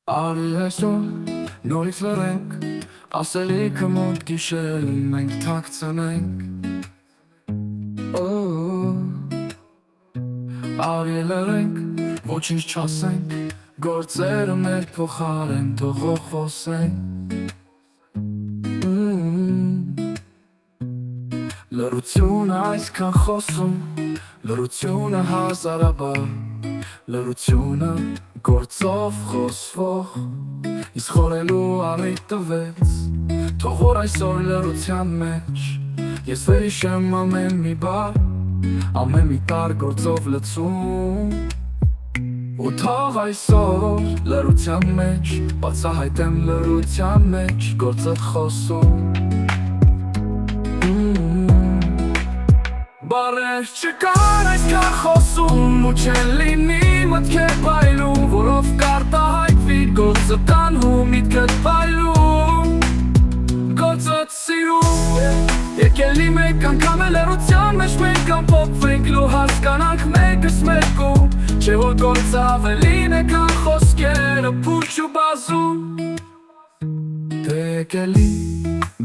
Արի այսօր նորից լռենք, ասելիքը մոտ գիշեր մենք թաքցնենք։ Արի լռենք, ոչինչ չասենք, գործերը մեր փոխարեն թող խոսենք։ Լռությունը այսքան խոսում, լռությունը հազարաբար, լռությունը գործով խոսվող, իսկ խորելու առիթ տվեց, թող որ այսօր լռության մեջ ես վերհիշեմ ամեն մի բառ, ամեն մի տար գործով լցում, ու թող այսօր լռության մեջ բացահայտեմ լռության մեջ գործը խոսում։ Բարեր չկար այսքան խոսում ու չեն լինի մտքեր պայլում, որով կարտահայտվի գործը տանհու միտքդ պայլում, գործըդ սիրում, եկելի մեկ անգամ է լռության մեջ մենք ամփոփվենք ու հասկանանք մեկս մեկու, չէ որ գործը ավելին է քան խոսքերը փուչ ու բազում, դե եկելի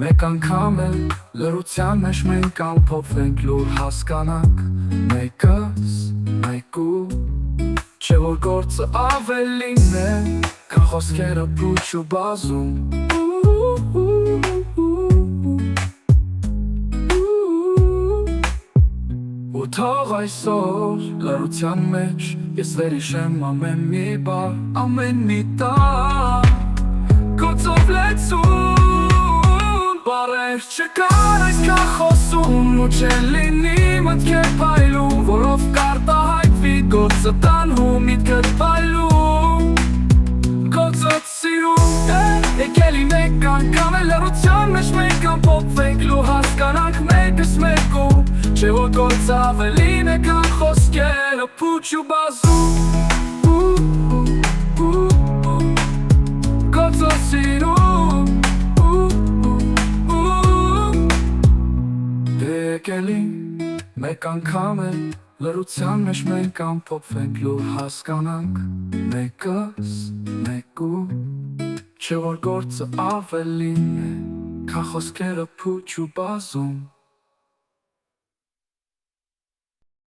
մեկ անգամ է լռության մեջ մենք ամփոփվենք լուր հասկանանք մեկս մեկու, չէ որ գործը ավելին է քան խոսքերը փուչ ու բազում։ Ու թող այսօր լռության մեջ ես վերհիշեմ ամեն մի բառ, ամեն մի տար գործով լեցում, բարեր չկար այսքան խոսում ու չեն լինի մտքեր պայլում, որով կարտահայտվի գործը տանհու միտքդ պայլում, գործըդ սիրում, եկելի մեկ անգամ է լռության մեջ մենք ամփոփվենք ու հասկանանք մեկս մեկու, չէ որ գործը ավելին է քան խոսքերը փուչ ու բազում, գործը սիրում, եկելի մեկ անգամ է լռության մեջ մենք ամփոփվենք ու հասկանանք մեկս մեկու, չէ որ գործը ավելին է քան խոսքերը փուչ ու բազում։